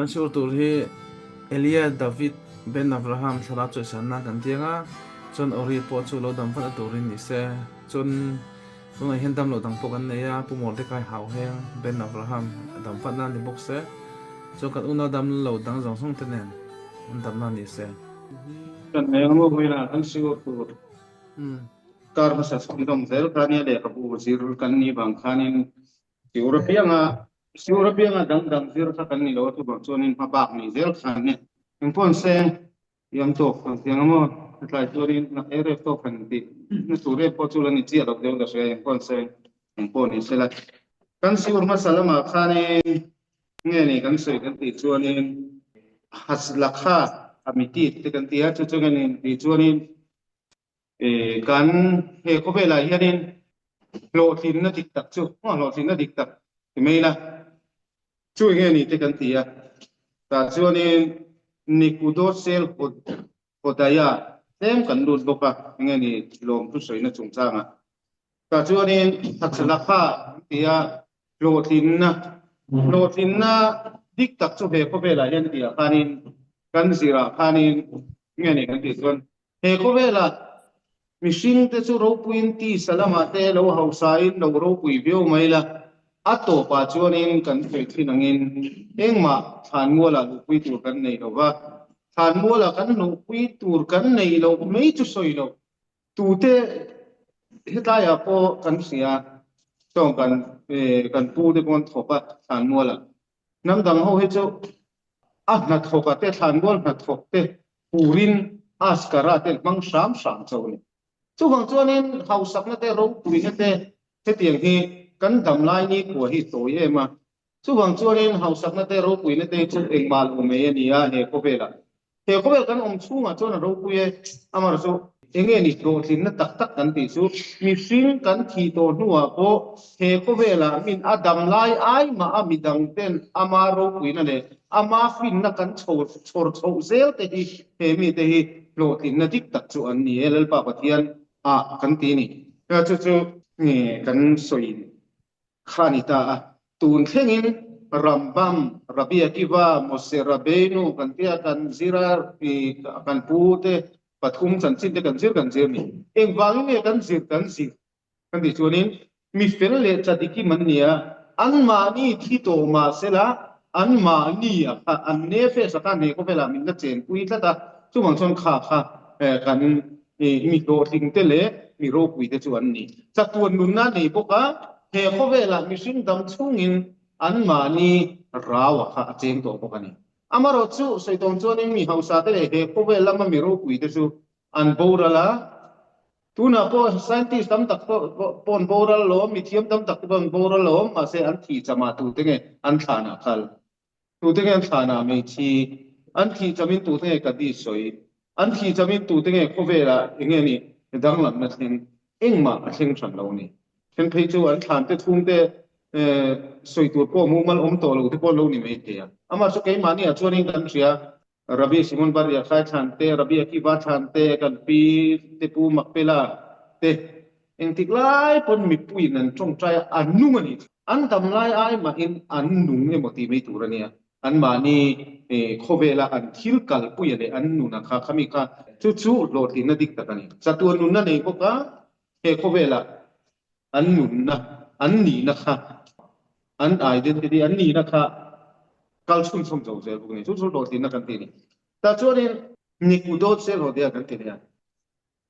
kan sur tur hi Elia David ben Abraham thara chu sanna kan tianga chon ori po chu lo dam phat turin ni se chon chon hen dam lo dang po kan neya pu mor te kai hau he ben Abraham dam phat na ni bok se cho kan una dam lo dang jong song tenen un dam na ni se kan ngayong mo may na kan sigo po hmm kar sa skidong zel kanya de kapu zirul kan ni bang kanin si Europea nga dang dang zir sa kan ni lo tu bang chuanin mabak ni zel kan ni yung pon se yang to yang mo tlai chuanin na ere to kan ti na sure po chulan ni chia dok deu da se yung pon se yung pon ni se la kan siur masalama kanin nge ni kan se kan ti chuanin haslakha amiti te kan ti ha chu chuanin ti chuanin kan he ko vela hianin lo thin na dik tak chu lo thin na dik tak ti mai la chu nge ni te kan ti a ta chuanin nikudo sel kodaya tem kan lut boka nge ni lom tu soi na chung changa ta chuanin hatchalakha ti a lo thin na dik tak chu he ko vela hian ti a khanin kan zira khanin nge ni kan ti chuan he ko vela mishing te chu ro puin ti salama te lo hausain lo ro pui veo maila ato pa chuanin kan thei thinangin engma than muala lu pui tur kan nei lo wa than muala kan lu pui tur kan nei lo mei chu soi lo tu te hetaya po kan sia chong kan pu de kon thopa than muala nam dang ho he chu na thoka te than mual na thok te purin askara te mang sam sam chawni chu bang chuanin hausak na te ro pui na te he tiang hi kan dam lai ni ko hi toi ema chu bang chuanin hausak na te ro pui na te chu engmal ume ni a he ko vel kan chunga chuan ro pui e amar chu enge ni ro thin na tak tak kan ti chu mi hring kan thi to nuwa po he ko vela min adam lai ai ma amidang ten ama ro pui na le ama fin na kan chor zel te hi he mi te hi lo thin na dik tak chu an ni elal pa pathian kan ti ni chu ni kan soi khani ta tun thlengin rambam rabia kiva mose rabenu kan tia kan zira kan pute pathum chan chin te kan zir ni eng wangi me kan zir kan ti chuanin mi fel le chadiki man nia an ma ni thi to ma sela an ma ni an ne fe sa ka ne ko vela min na chen pui ta ta chu mang chon kha kan mi do ting te le mi ro pui te chuan ni cha tuan nun na nei boka he ko vela mi hring dam chungin an ma ni rawa kha cheng to bokani amaro chu soitong chuanin mi hausa te le he ko vela ma mi ro pui te chu an borala tuna po scientist tam tak pon boral lo mi thiam tam tak pon boral lo ma se an thi chama tu te nge an thana khal tu te nge an thana me thi an thi chamin tu te nge ka di soi an thi chamin tu te nge ko vela nge ni dang lam na thing engma a thing than lo ni chen phei chu an than te thum te soi tu po mu mal om to lo te po lo ni me te ya ama so ke mani a chuanin kan thria Rabi Simon Baria khai thante Rabi Akiva thante kan pi te pu makpela te eng tiklai pon mi pui nan chong trai anung ani an tam lai ai ma in an nung e moti me turania an ma ni khovela an thil kal pui ane an nu na kha khami kha chu lo ti na dik takani chatuan nun na nei ko ka he khovela an nun na an ni na kha an identity an ni na kha kal chum chum zo ze bugni chu lo ti na kan ti ni ta chuanin nikudot se lo dia kan ti ya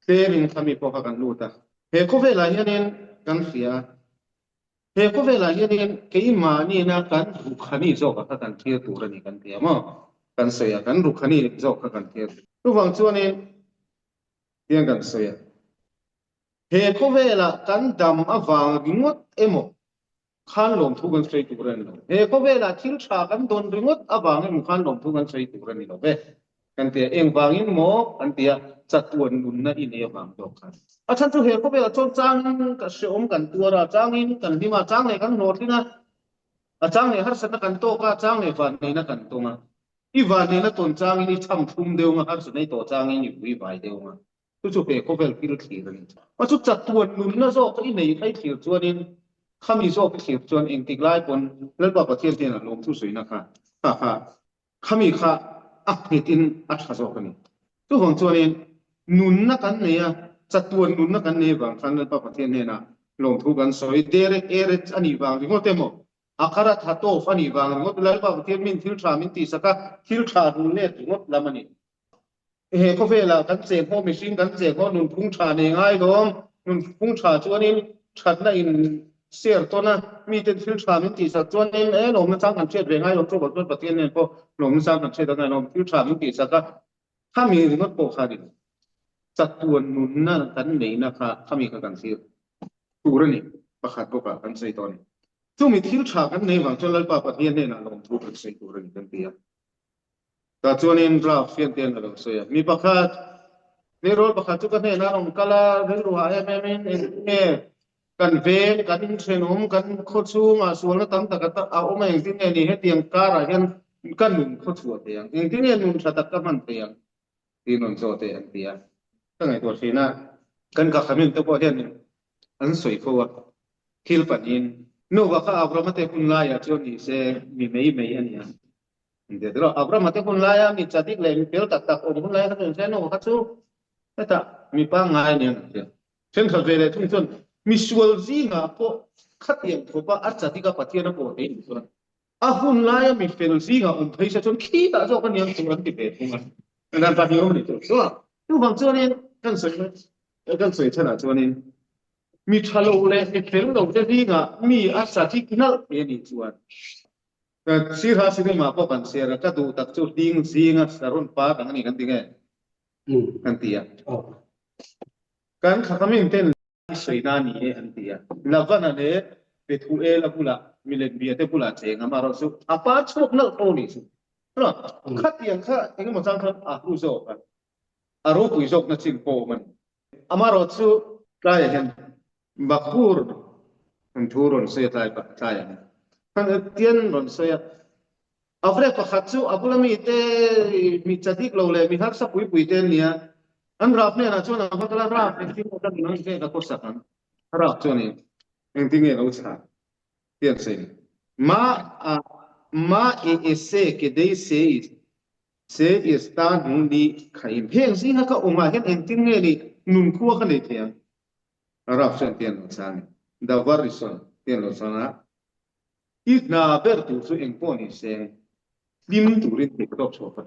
te rin khami po ka kan lu ta he khovela hianin kan sia he khovela hianin ke ma ni na kan rukhani zo ka kan thia tur ani kan ti ma kan se ya kan rukhani zo ka kan thia tu wang chuanin tiang kan se ya he khovela kan dam awang ringot emo khan lom thu kan sei turan lo he ko vela thil tha kan don ringot awang em khan lom thu kan sei turan ni lo be kan te eng wangin mo kan te chatuan nun na in e wang do khan a chan chu he ko vela chon chang ka se om kan tuara changin kan hima chang le kan nor tina a chang le har sa kan to ka chang le van nei na kan to ma i van nei na ton chang ni cham thum deu nga har sa nei to chang ni ui vai deu ma chu he ko vel pil thir ni a chu chatuan nun na zo ka i nei kai thir chuanin khami zo ke thir chuan eng tik lai pon lal pa pathian ten lom thu sui na kha ha kami kha akhitin athaso kani tu hong chuanin nun na kan neya chatuan nun na kan ne bang khan pa pathian ne na long thu kan soi dere ere ani bang ngote mo akara thato fani bang ngot lai pa pathian min thil tha min ti saka thil tha nun le ngot lamani he ko vela kan che ho machine kan che ho nun phung tha ne ngai dom nun phung tha chuanin thatna in share to na mi ten thil tha min ti sa chuanin lom na chang kan chet ve ngai lom chu bot pathian ne ko lom na chang kan chet da ngai lom thil tha min ti saka kami ngot po khadi chatuan nun na kan nei na kha kami ka kan sir turani pakhat ko ka kan sei ton chu mi thil tha kan nei wang chon lal pa pathian ne na lom thu kan sei turani kan tia ta chuanin ra fian ten lo so ya mi pakhat ni rol pakhat chu kan ne na rom kala vel ru ha em me kan ven kan thenom kan kho chu ma sual na tam tak ta a o ma eng tin ne ni he tiang ka ra hian kan nun kho chu te yang eng tin ne nun tha tak ka man te yang ti non so te an tia ta ngai to sina kan ka khamin to ko hian an soi kho wa thil panin no wa kha abramate kun la ya chu ni se mi mei an ya de dro abramate kun la ya mi chatik le mi pel tak tak o kun la ya kan se no kha chu ta mi pa ngai ni an chen khal ve le thung chon mi sual zi nga po khat yang tho pa a chatika pathian ko te ni chuan a hun la ya mi fel zi nga phei sa chon khi ta zo kan yang chu an ti pe thunga nan pa ni om ni chu so tu bang chuanin kan soi chana chuanin mi thalo le mi fel lo te zi nga mi a chatik nal pe ni chuan sir ha sir ma po kan sir ka du tak chu ding zinga sarun pa kan ni kan ti nge kan tia kan khakamin ten soina ni an tia lavana ne pethu e la pula milen bia te pula che nga maro su apa chok nal to ni su no khat yang kha eng mo chang khan a ru zo ka aro pui zok na chin po man amaro chu la ya hen bakur an thuron se tai pa tai kan tian ron se avre pa khatsu apulami te mi chadik lo le mi har sa pui ten nia an rap ne na chona bakala rap ne tin ka nan ke ka ko sakan rap choni en tin e lo cha tian se ma ma e se ke dei se está nun di khaim pheng singa ka onga hen en tin nge ni nun khuwa ka nei thiam rap chen tian lo cha ni da varison tian lo sana na ber tu su eng poni se lim turin te ko so pa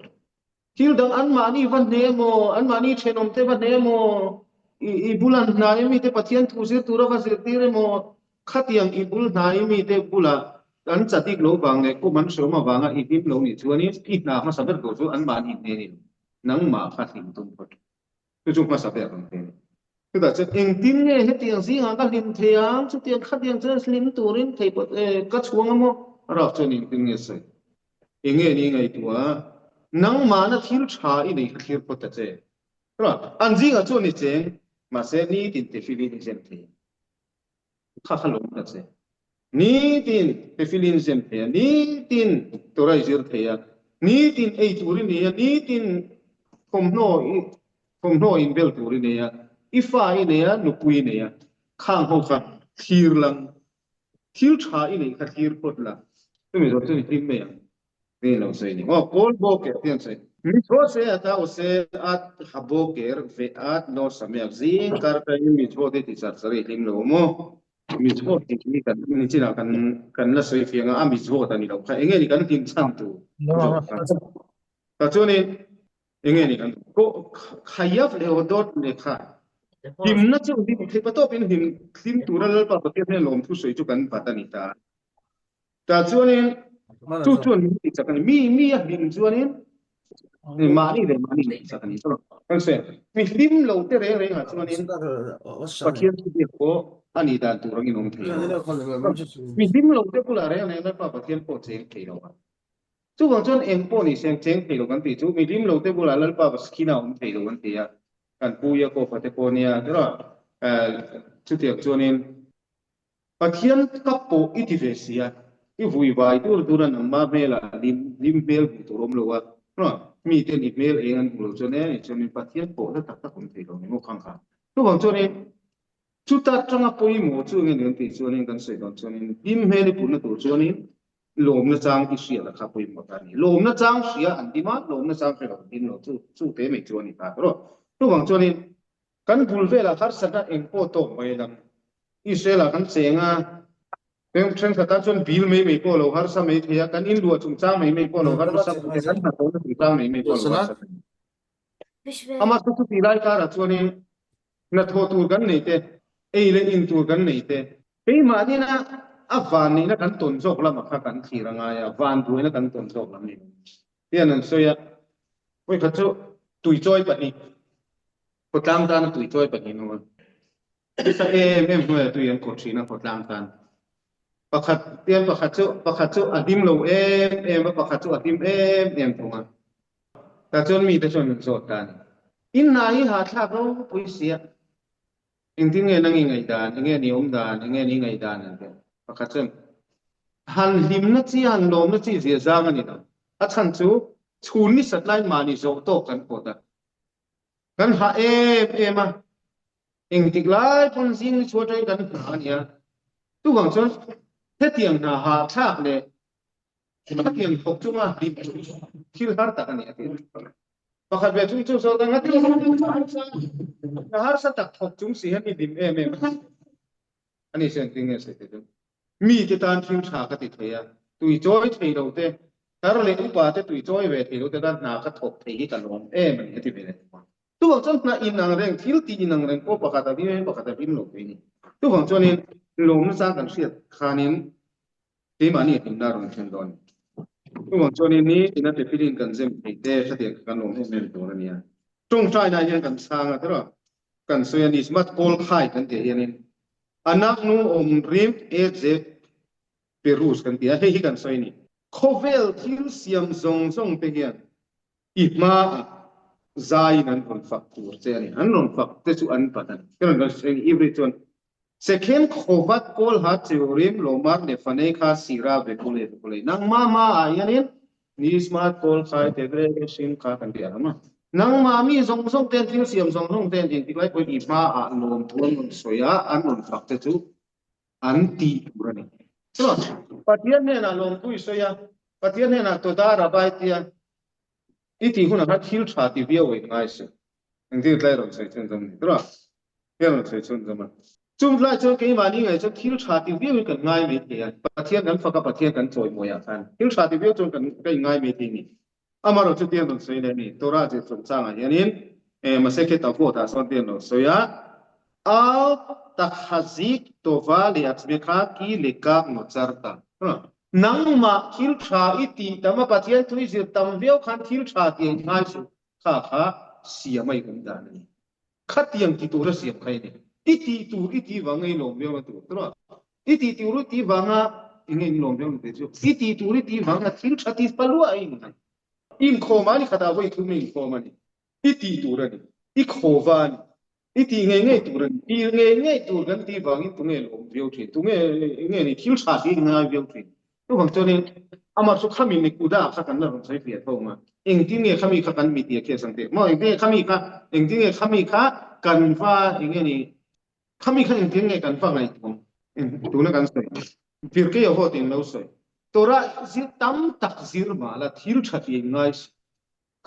kil dang an mani van nemo an mani chenom te van nemo i bulan na mi te pathian thu sir tura va sir tire mo khatiang i bul na mi te bula an chatik lo bang ne ko man so ma wanga i dim lo ni chuani i na ma saber do chu an mani ne ni nang ma khatim tum pa tu chu ma saber ron te tu da che eng tin nge he tiang si nga ka lim thiang chu tiang khatiang chu slim turin thei pot ka chuang mo ra chu ni tin nge se enge ni ngai tua nang mana thil tha i nei khir pot ta che ra an ji nga chu ni cheng ma se ni tin te filin jen the kha khalom ta che ni tin te filin jen the ni tin torai jir the ya ni tin ei turin ni ya ni tin khom no in bel turin ni ya ifa i ne ya nu pui ne ya khang ho kha thir lang thil tha i nei kha thir pot la tu mi ro chu ni tim me yaนี่เราใช่นี่ว่าโกลโบเกอร์ที่นั่นใช่มิโชเสียถ้าอุเสอัดฮับโบเกอร์เวอัดโนสมัยซิงการไปมิโชเดติสัตว์สรีลิมโลโมมิโชที่นี่กันนี่ที่เรากันละสวยฟิงอ่ะมิโชตอนนี้เราใครเงี้ยนี่กันทีมช่างตัวแต่ช่วงนี้เงี้ยนี่กันก็ขยับเลยว่าโดดเลยค่ะทีมนั่นช่วงนี้ที่ประตูเป็นทีมตัวเราปะประเทศเนี่ยลงทุนสวยจุกันปัตตานีตาแต่ช่วงนี้chuan mi chakani mi a him chuanin mani chakani to kan se mi lim lo te re ha chuanin pathian ti ko ani dan tu rang inom thei mi lim lo te pula re ne pa pathian po cheng thei lo chu wang chuan eng po ni seng cheng thei lo kan ti chu mi lim lo te pula lal pa skina om thei lo kan ti ya kan puya ko pate ko nia ra chu tiak chuanin pathian ka po itivesia i vui vai tur an ma mela lim mel bu turom lo wa no mi ten i mel eng an lo chone chonin pathian po la tak tak kon thei lo ngo khang kha tu bang chonin chu ta changa poi mo chu nge nen ti chonin kan sei don chonin lim mel pu na tur chonin lom na chang ki sia la kha pui mo ta ni lom na chang sia an di ma lom na chang fe din no chu te me chu ni ta ro tu wang chu ni kan bul ve la har sa na eng po to mai lam Israel kan chenga em chen khata chon bil me po lo har sa me thia kan in lu chung chang me po lo har sa me kan na to chung chang me po lo har sa ama su tu tilai ka ra chu ni na tho tu kan nei te ei le in tu kan nei te pe ma ni na a van ni na kan ton jok la ma kha kan thi ra nga ya van tu na kan ton jok la ni tian nan so ya oi kha chu tui choi pa ni ko tang ta na tui choi pa ni no sa em no tu yan ko chi na ko tang ta pakhat tian pakhat chu adim lo em pakhat chu adim em tu ma ta chon mi ta chon so ta ni in na hi ha thla ro pui sia in tin nge nang ngai dan nge ni om dan nge ni ngai dan ne pakhat chen han lim na chi han lom na chi zia zang ani na a chan chu chun ni sat lai ma ni zo to kan po da kan ha em a eng tik lai pon sing chu trai kan ha ania tu wang chon thế tiang na ha thak le ta tiang thok chu ma lim thil har ta ani ati pakhat ve chung chu so da ngati na har sa tak thok chung si han ni dim em ani sen ting nge se te mi ti tan thil tha ka ti theya tui choi thei lo te tar le upa te tui choi ve thei lo te dan na ka thok thei hi ka lom ani ti ve le tu wang chon na in nang reng thil ti in nang reng ko pakhat a bi pakhat a bin lo pe ni tu wang chon in lom na sa kan siat khanin ti ma ni tin na ron chen don tu wang chon in ni ina te pilin kan zem thei te sa te kan lom hem do na nia trong trai na yan kan sang a tro kan so yan is mat kol khai kan te yan in anak nu om rim e je perus kan tia hei kan so ini khovel thil siam zong zong pe hian ima zai nan kon fak tur che ani an non fak te chu an patan kan kan seng every chon second khovat kol ha cheurim lomar le fane kha sira be kule nang ma ayanin ni smart kol khai te gre sim kha kan dia ma nang ma mi zong zong ten thil siam zong zong ten ding tiklai ko ima a lom thon soya an non fak te chu an ti turani so patian ne na lom pui soya patian ne na to da ra bai tia iti huna ha thil tha ti bia we ngai se ang ti lai ron sai chen zam ni tra ya ron sai chen zam chung lai cho ke ma ni ngai cho thil tha ti bia we kan ngai me ti ya patian kan fa ka patian kan choi mo ya kan thil tha ti bia cho kan kai ngai me ti ni amaro chu tian ron sai le ni tora je chung chang a yanin ma se ke ta ko ta son tian ro so ya al takhazik tova li atzmekha ki lekak no charta nang ma thil tha iti tama pathian thui zir tam veo khan thil tha ti ngai su kha siamai kan da ni khatiam ti tur siam khai ni iti wangai lom veo tu tro iti tur ti wanga ingei lom veo te chu iti tur ti wanga thil tha ti palu ai ni in khoma ni khata voi thu mi khoma ni iti tur ni I khovan iti nge tur kan ti wangin tu nge lom veo thi tu nge ni thil tha ti ngai veo thi tu bang chone amar su khami ni kuda kha kan na ron sai pia thoma eng ti nge khami kha kan mi ti ke sang te mo eng ti khami kha eng ti nge khami kha kan fa eng ni khami kha eng ti nge kan fa ngai tu na kan sai pir ke ho tin lo sai tora zir tam tak zir ma la thil tha ti ngai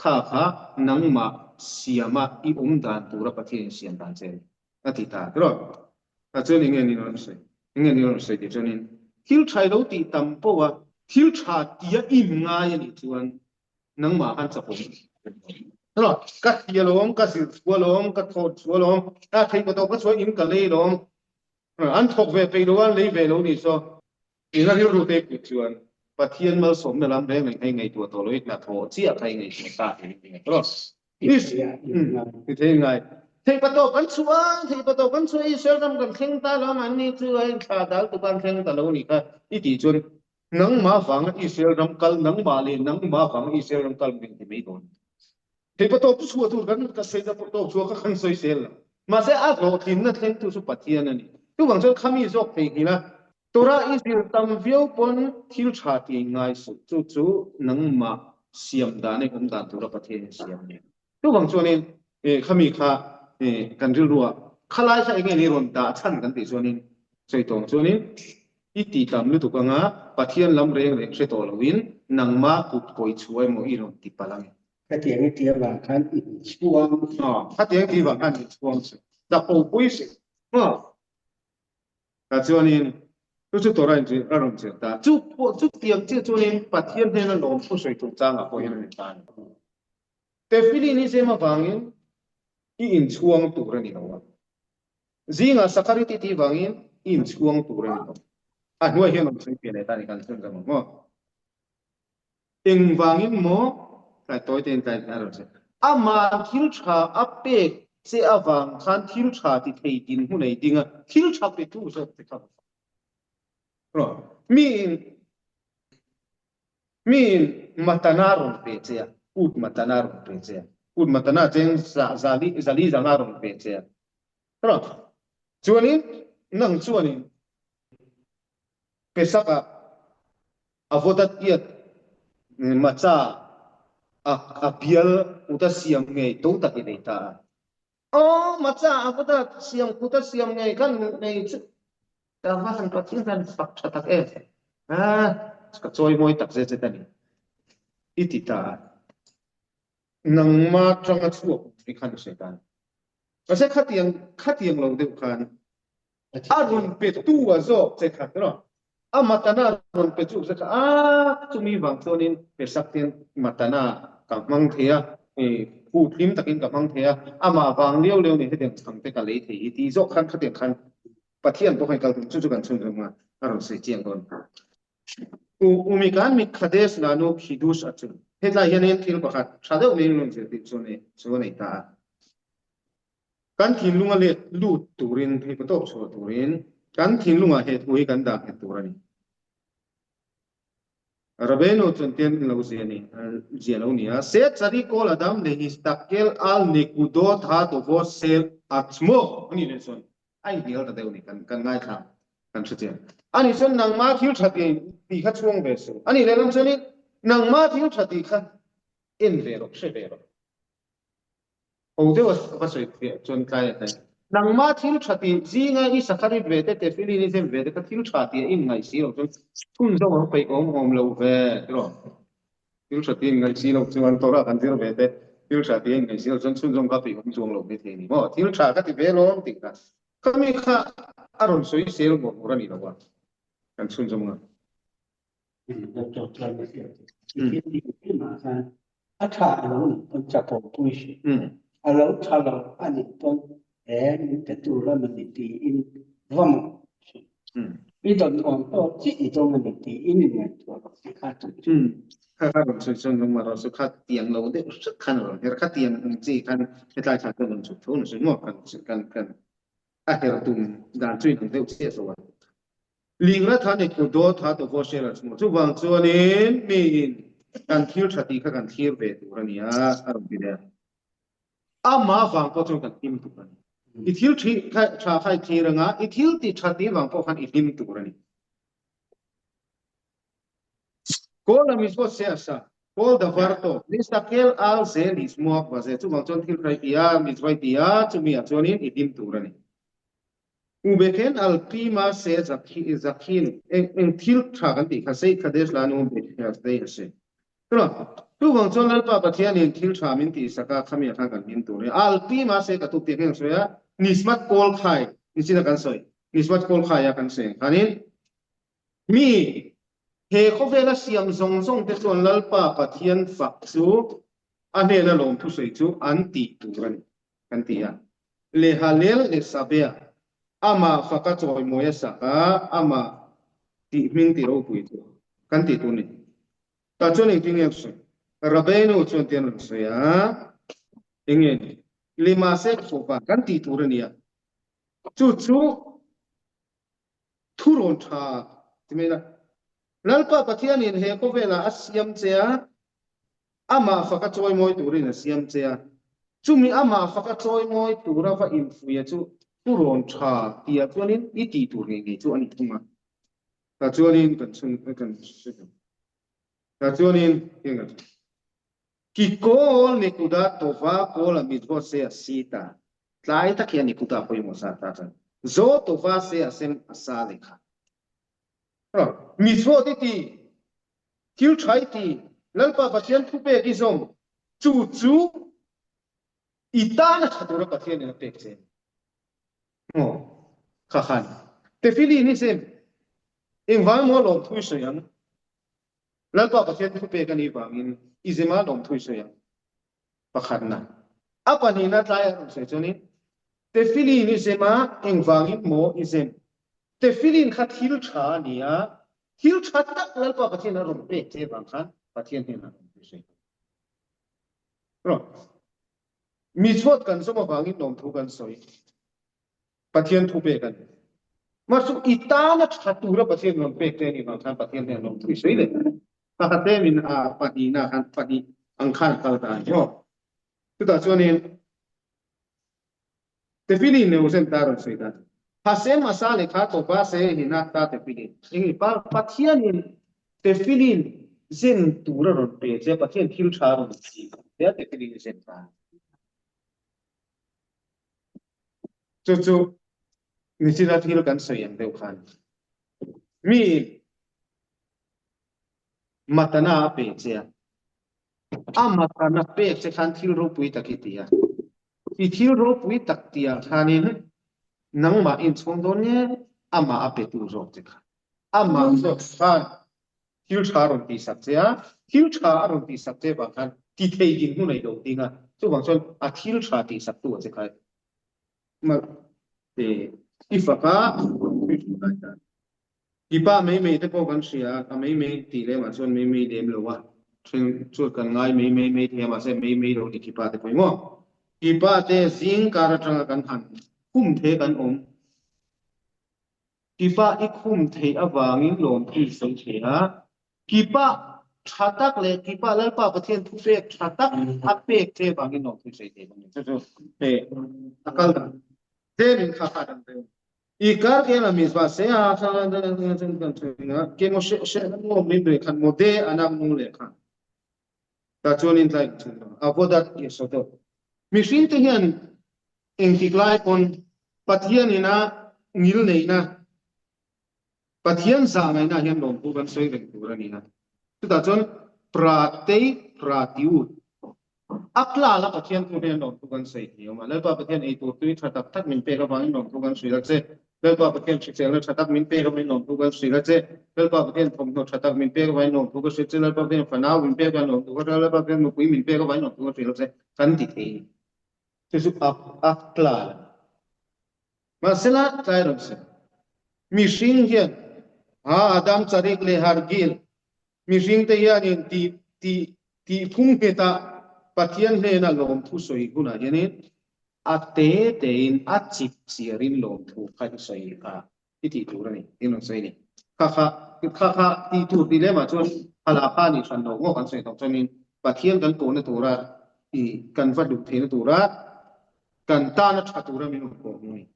kha nang ma siama I dan tura pathian sian dan chen atita ro a chen nge ni ron sai ti chen thil thai lo ti tam po wa thil tha tia im nga ya ni chuan nang ma han cha pom ro ka tia lom ka sil chua lom ka thot chua lom ta thai ko to ka chua im ka le lom an thok ve pe lo an le ve lo ni so ina ri ru te pi chuan pathian mal som na lam ve ngai ngai tu to lo ik na tho chi a khai ngai ta ni ro is ti the ngai thei pato kan chuang Israel ram kan theng ta lo man ni chu ai kha dal tu kan theng ta lo ni ka I ti chun nang ma wang Israel ram kal nang ma le nang ma wang Israel ram kal min ti me don thei pato pu chu tu kan ka sei da pato chu ka khan soi sel ma se a lo thin na theng tu su pathian ani tu wang chon khami zok thei ki na tora Israel tam view pon thil tha ti ngai su chu nang ma siam da ne kum da tu ra pathian siam ni tu wang chon in khami kha kan ri ruwa khalai sa enge ni ron da chan kan ti chonin sei tong chonin iti tam lu tu ka nga pathian lam reng reng se to lawin nangma put koi chuai mo iron ti palang cái tiếng cái tiếng là khán in chuông ha tiang ti wa kan chuang se da po pui se ka chuanin tu chu torain chi aron che ta chu tiang chi chuanin pathian he na lom pu soi tu chang a po hin ni tan te fili ni se ma wangin i in chuang tu ra ni lo zinga sakariti ti wangin in chuang tu ra ni lo a nuai hian om sei pe le ta ni kan chen zang mo eng wangin mo ta toi ten ta aron che ama thil tha ape se awang khan thil tha ti thei tin hu nei dinga thil tha pe tu so te kha ro min matanaron pe che ut matanaron pe che ut matana chen zali zangaron pe che ro chuanin nang chuanin pesaka avodat iat macha a pial uta siam ngai to ta ki nei ta macha avodat siam uta siam ngai kan nei ta va san patin san pak chatak ka choi moi tak je che tani itita nang ma tanga chuak ni khan se tan ka se khatiang lo de khan arun pe tu wa zo che khat no matana ron pe chu se chumi wang chonin pe sakten matana ka mang thea pu thlim takin ka mang thea ama wang leo ni hedeng chang te ka le the ti zo khan khatiang khan pathian to khai kal chu chu kan chun ma aron se chiang don umikan mi khades na no khidus achun hetla hianin thil pakhat thade umin lung se ti chune ta kan thin lunga le lut turin he patok so turin kan thin lunga he thui kan da he turani rabeno chuntian lo ziani zialo nia se chari kol adam le histakel al nikudo tha to vo sel atmo ani le son ai dial ta deuni kan ngai tha kan chutian ani son nang ma thil thati ti kha chuang ve so ani le lam chani nang ma thil thati kha in ve ro se ve ro o de was so chon kai ta nang ma thil thati zinga I sakari ve te fili ni sem ve te thil thati in ngai si ro chon kun zo ro pe om lo ve ro thil thati ngai si lo chuan to ra kan thil ve te thil thati ngai si lo chon chun zong ka pi om chuang lo ve the ni mo thil tha ka ti ve lo ti ka kami kha aron soi sel mo ra ni lo wa kan chun zong nga cho cái tiếng mà khán thả lâu nó chặt bỏ bụi lâu thả lâu anhton em cái tu là mình đi in vâng ý tưởng còn có chỉ trong mình đi in này cho cái khác kha ron soi chun zong ma ro su kha tiang lo de su khan ro her kha tiang chi khan he ta cha kan chu thun su mo kan her tum dan chui kan de che so wa ling la tha ne ku do tha to vo she la chu wang chuanin min kan thil thati kha kan thir ve tu ra nia aron bi de ama wang ko chu kan tim tu kan I thil thi kha tha khai thi ranga I thil ti thati wang ko khan I tim tu ra ni Kola mismo se asa kol da varto listakel al zelis mo va ze chu wang chon thil khai pia miswai pia chu mi a chonin I tim tu ra ni ubeken al pima se zakhin en thil tha kan ti kha sei khades la no be ya sei ase tro tu wang chon lal pa pathian in thil tha min ti saka khamia kha kan min tu re al pima se ka tu te ken soya nismat kol khai nisina kan soi nismat kol khai ya kan se kanin mi he khovela siam zong zong te chon lal pa pathian fak chu ane na lom thu sei chu an ti tu ran kan ti ya le halel le sabia ama faka choi moya saka ama ti ming ti ro pui tu kan ti tu ni ta chon ing ting so rabeno chon tian so ya inge lima se ko pa kan ti tu ran ya chu thu ron tha ti me na lalpa pathian in he ko vela asiam chea ama faka choi moi tu rin asiam chea chumi ama faka choi moi tu ra va in fu ya chu turon cha tia chuanin I ti tur nge chu ani thunga ta chuanin kan chun kan ta chuanin kenga ki kol ne kuda to va kol a mit vo se asita tlai ta kian ni kuda poi mo sa ta zo to va se asem asa lekha mi so ti thil thai ti lalpa pathian thu pe ki zong chu ita na chatura pathian na pek che mo kha khan te fili ni sem eng wang mo lom thui se yang lalpa pathian thu pe kan i wangin izema lom thui se yang pakhat na apani na tlai se choni te fili ni sema eng wangin mo izem te filin khat thil tha nia thil tha tak lalpa pathian na rom pek che bang khan pathian he na rom thui se ro mi chot kan soma wangin lom thu kan soi pathian thu pe kan masuk itana chatura pathian lom pek te ni bang khan pathian he lom thui se le ka te min a pati na kan pati ang khan kal ta yo tu ta chuanin te filin ne usen ta ron sei ta pasem masale kha to ba se hina ta te filin ingi pa pathian in te filin zen tura ron pe che pathian thil tha ron chi te filin zen ta chu ni sila thil kan sei ang deu khan mi matana pe che matana pe che khan thil ro pui takitia i thil ro pui taktia khanin nang ma in chong don ne ama ape tu ro che kha ama zo khan thil tha ron ti sak che thil tha ron ti sak che ba khan ti thei din nu nei do tinga chu bang chon a thil tha ti sak tu che kha ma te ifaka ipa mei te ko kan sia a mei ti le ma chon mei dem lo wa chen chu kan ngai mei the ma se mei ro ti kipa te poi mo kipa te zing kar tang kan han kum the kan om kipa I kum the awangin lom ti sei the ha kipa thatak le kipa lalpa pathian thu pek thatak a pek the bangin lom ti sei the bang chu te akal te min kha kha dang te ikar ke na misba se a kha kan ke mo she mo min be khan mo de anam nu le khan ta chuanin tlai chu avodat ye so to machine te hian engtiklai kon pathian ina ngil nei na pathian za ngai na hian lom pu kan soi reng tu rani na tu ta chon pratei pratiut akla la pathian tu hian lom pu kan sei ni ma la pa pathian ei tu tu thatak thak min pe ka wang lom pu kan sui la che la pa pathian chik la thatak min pe ka min lom pu kan sui la che la pa pathian thom no thatak min pe ka wang lom pu ka sui che la pa pathian fanau min pe ka lom pu ka la pa pathian mu pui min pe ka wang lom pu ka sui la che kan ti thei tu akla masala tayron se mishing hian adam charik le hargil mishing te hian in ti phung heta pathian le na lom thu soi guna hianin ate te in achip siarin lom thu khai soi ka ti turani inon soi ni kha ti tu ti le ma chon hala kha ni than lo ngo kan soi tok chonin pathian kan ko na tura I kan va duk the na tura kan ta na thatura min ko ni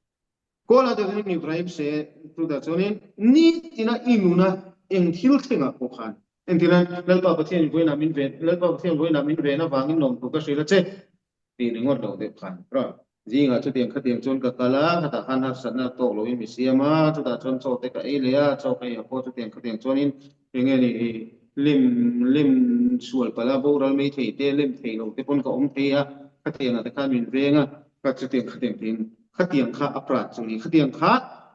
kola de ni Ibrahim se tu da chonin ni tina inuna eng thil thinga ko khan entina lalpa pathian voina min ve lalpa pathian voina min ve na wangin nom ko ka sila che ti ni ngor lo de khan ra jinga chu tiang khatiang chon ka kala khata khan har sana to lo mi siama chu da chon cho te ka e le ya cho ka ya po chu tiang khatiang chonin enge ni lim sual pala bo ral me thei te lim thei lo te pon ka om thei a khatiang ta khan min venga ka chu tiang khatiang tin khatiang kha aprat chuni khatiang kha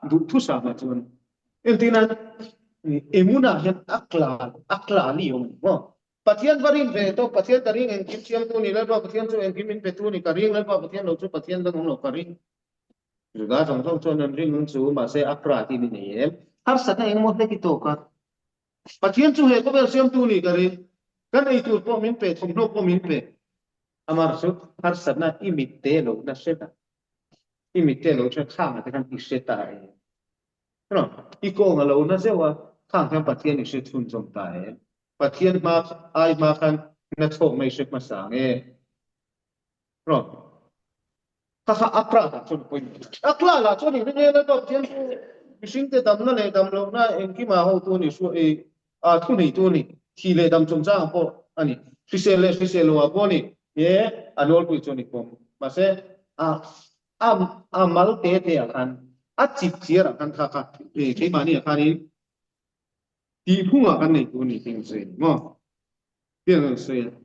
du thu sa ma chun entina emuna hian akla li yom mo pathian varin ve to pathian taring en kim chiam tu ni la ba pathian chu en kim in pe tu ni karing la ba pathian lo chu pathian dang lo karing juga jong thong chon en ring chu ma se akra ti ni em har sa eng mo te ki to ka pathian chu he ko bel siam tu ni karing kan ei tu po min pe thom no po min pe amar su har sa na imit te lo na seta imit te lo chu kha ma te kan ti seta no iko ngalo na se wa khang khang pathian ni se thun chom ta e pathian ma ai ma khan na thok mai se ma sang e no kha akra ta chon poi akla la chon ni ne la to pathian mishing te dam na le dam lo na en ki ma ho tu ni su e a thu ni tu ni thi le dam chom cha po ani fisel lo a po ni ye anol pui chon ni pom ma se a mal te a khan a chip chiar kan kha ke mani kha ni ti phunga kan nei tu ni ting se mo pian se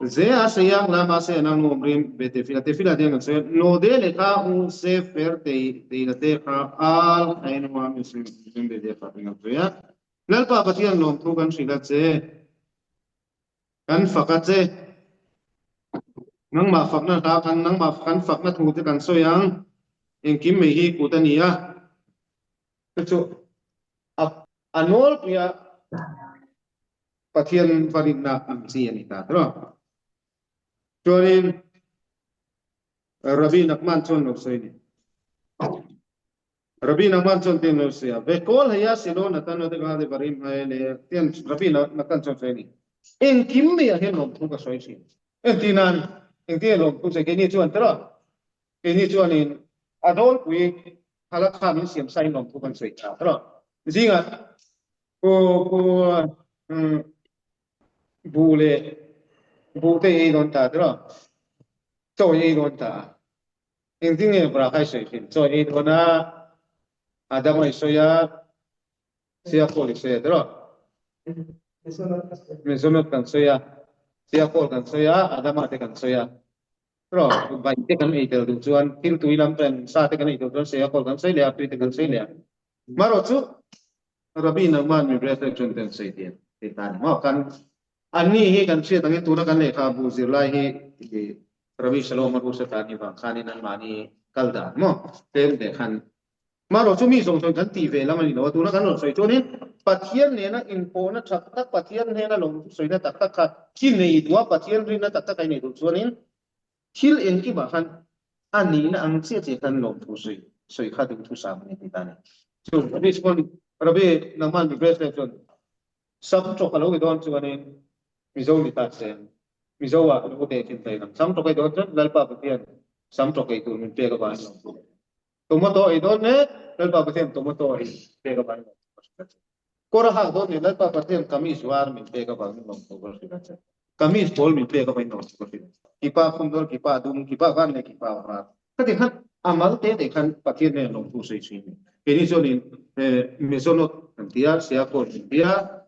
zea se yang lama se nang ngom rim bete fila deng se no de le ka u se fer te la te ka al ain wa mi se be de fa ping se ya lal pa patian nom thu kan sila che kan fakat che nang ma fak na ta kan nang ma kan fak na thu te kan so yang en kim me hi ku ta ni ya chu anol pia pathian varin na ang si ani ta tro chorin rabi nakman chon no sei ni rabi nakman chon tin no sei ve kol haya silo na tan de ga de varim hai le tian rabi nakman chon sei ni en kim me ya hen no thu ka soi si en tinan en tie lo ku se ke ni chuan tro ke ni chuan in adol pui hala kha min siam sai no thu kan sei ta tro zinga ko bule bute e don ta tro cho e don ta en ting e bra khai sei fin cho e don na adam ai soya sia ko le se tro me sono kan soya sia ko kan soya adam ate kan soya tro bai te kan e tel du chuan til tu ilam pen sa te kan e du sia ko kan sei le apri te kan sei le maro chu rabi na man mi brete chon ten sei tien te tan mo kan ani hi kan sia tangi tu na kan le kha bu zir lai hi ki rabi shalom ma bu sa ta ni ba khani nan mani kalda mo tem de khan maro chu mi song song kan ti ve lamani no tu na kan lo sei chonin pathian ne na in po na thak tak pathian ne na long soi na tak tak kha ki nei dua pathian rin na tak tak kai nei du chonin thil en ki ba khan ani na ang che che kan long thu soi kha du thu sa ni ti ta ni so this one rabi na man mi brete chon sam chok alo ke don chuanin mizo ni ta sen mizo wa lu te tin tai nam sam chok ke don chen lalpa pathian sam chok ke tu min pe ka ba tomato e don ne lalpa pathian tomato e pe ka ba kora ha don ne lalpa pathian kamis war min pe ka ba min long ko ko kamis bol min pe ka ba no ko kipa khum dor kipa dum kipa gan ne kipa wa ka de khan amal te de khan pathian ne long tu sei chi ke ni jonin mesonot antia sia ko dia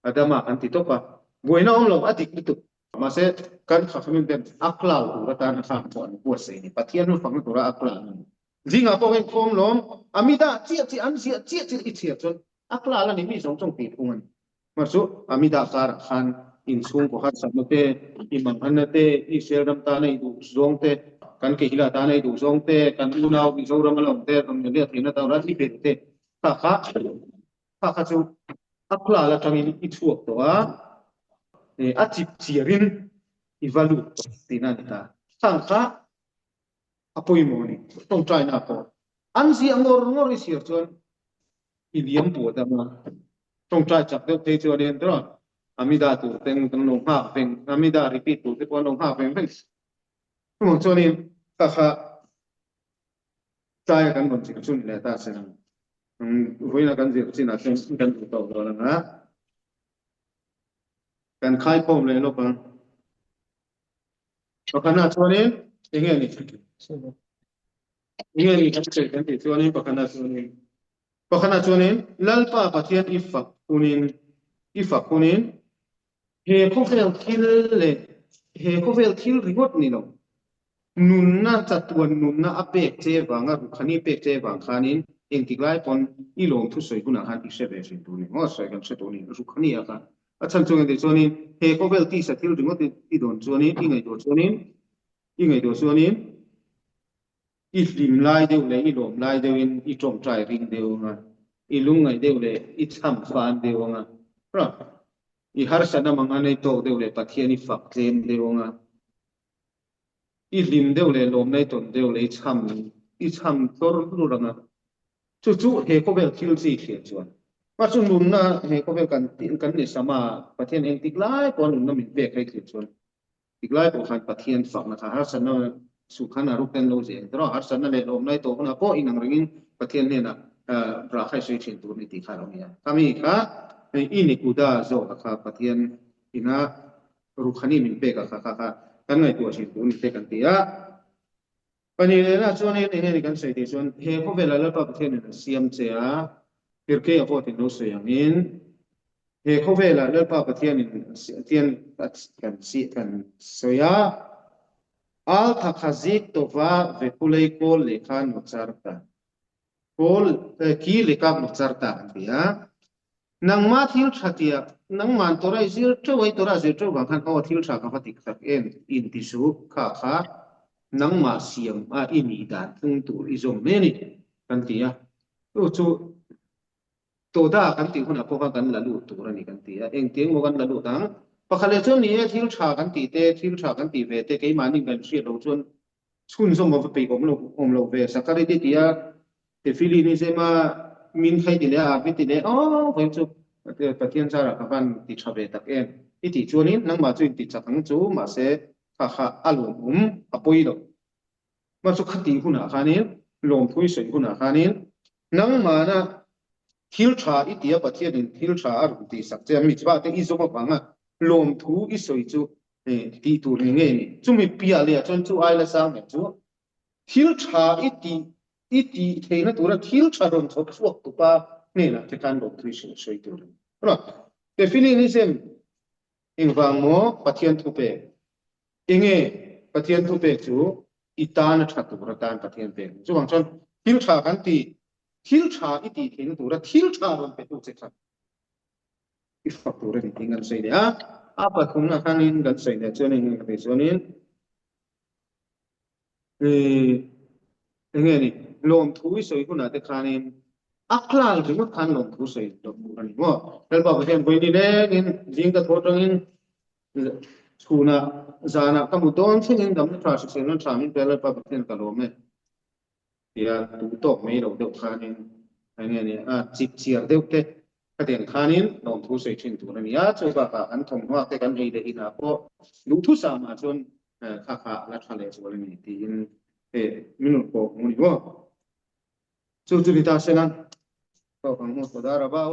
adama anti topa buena om lo atik itu mase kan khamin den aklal urata na kha pon ko sei ni pathian no fang tura aklal zinga po wen kom lom amida chi an sia chi i chi chon aklal ni mi song song ti pungan masu amida kar khan in sung ko hat samte i man hanate i seram ta nei du zong te kan ke hila ta nei du zong te kan unau bi zo ram lom te kan le thina ta ra ni pe te kha chu akla la tangin i chuak to a chip chiarin i valu tina ta sang kha apoi moni tong trai na ko an si angor ngor i sir chon i liam pu da ma tong trai chak de te chuan en tro amida tu teng teng nong ha peng amida repeat tu te pon nong ha peng peng mo chuan in kha trai kan kon chi chun le ta sen voi na kan zir chin a chen kan tu to do na kan khai pom le lo pa pakana chuanin enge ni kan che kan ti chuanin pakana chuanin lalpa pathian ifa kunin he ko vel thil ringot ni lo nun na chatuan nun na apek che wanga khani pek che wang khanin eng tiklai pon i lom thu soi guna han i se ve sin tu ni ngo sai kan se tu ni ru khani a ka achan chung de chuanin he ko vel ti sa thil ringot i don chuanin i ngai do chuanin i lim lai deu le i lom lai deu in i tong trai ring deu nga i lung ngai deu le i cham fan deu nga ra i har sana manga nei to deu le pathian i fak tlem deu nga i lim deu le lom nei ton deu le i cham tor lu ranga chu he ko vel thil chi khia chuan pa chu nun na he ko vel kan ni sama pathian eng tiklai pon nun na min pe kai khia chuan tiklai po khan pathian fak na kha har sana sukhana rupen lo je tro har sana le lom nai to na ko inang ringin pathian ne na ra khai sei thin tu ni ti kha lo ya kami kha i ni kuda zo kha pathian ina rukhani min pe ka kha kan ngai tu si tu ni te kan ti a pani le na chuan ni he ni kan sei ti chuan he ko vela la pa pathian na siam che a pirke a po ti no se yang in he ko vela le pa pathian in tian kan si kan soya al tha khazik to va ve kulei kol le khan charta kol ki le ka charta ya nang ma thil thatia nang man torai zir tawai tora zir taw bang khan o thil tha ka patik tak en in ti su kha nang ma siam a imi dan thung tu izom meni kan tia tu chu to da kan ti huna ko kan la lu tu rani kan tia eng tieng mo kan la lu tang pakhale chon ni thil tha kan ti te thil tha kan ti ve te ke mani kan ri lo chon chun som mo pe om lo ve sakari ti tia te fili ni se ma min khai ti le a vi ti le o voi chu pathian chara ka ban ti thabe tak en ti chuanin nang ma chu ti chakang chu ma se kha alum apoi lo ma chu khati huna khanin lom thui sei huna khanin nang ma na thil tha i tia pathian in thil tha ar ti sak che mi chwa te i zo ma banga lom thu i soi chu ti tu ri nge ni chu mi pia le chon chu ai la sang me chu thil tha i ti theina tu ra thil tha ron thok suak tu pa ne na te kan lom thui soi tu ri ra te feeling ni sem in wang mo pathian thu pe inge pathian thu pe chu itan that tu ra tan pathian pe chu wang chon thil tha kan ti thil tha i ti theina tu ra thil tha ron pe tu che tha i fak tu ra ni tingan sei ya apa thum na khanin gan sei ne chonin nge chonin nge ni lom thui soi kuna te khanin aklal ri mo khan lom thu soi do ani mo tel ba ba boy ni le in jing ka thotong in chuna zana ka mu don thing in dam tra se no tra min pel pa ba ten ka lo me ya tu to me lo do khanin nge ni a chip chiar de te ka den khanin lom thu soi thin tu ni ya chu ba ka an thong wa te kan hei de ina ko lu thu sa ma chon kha la thale so ni ti in minut ko mu ni mo chu chu ni ta se nan ko kan mo so da ra ba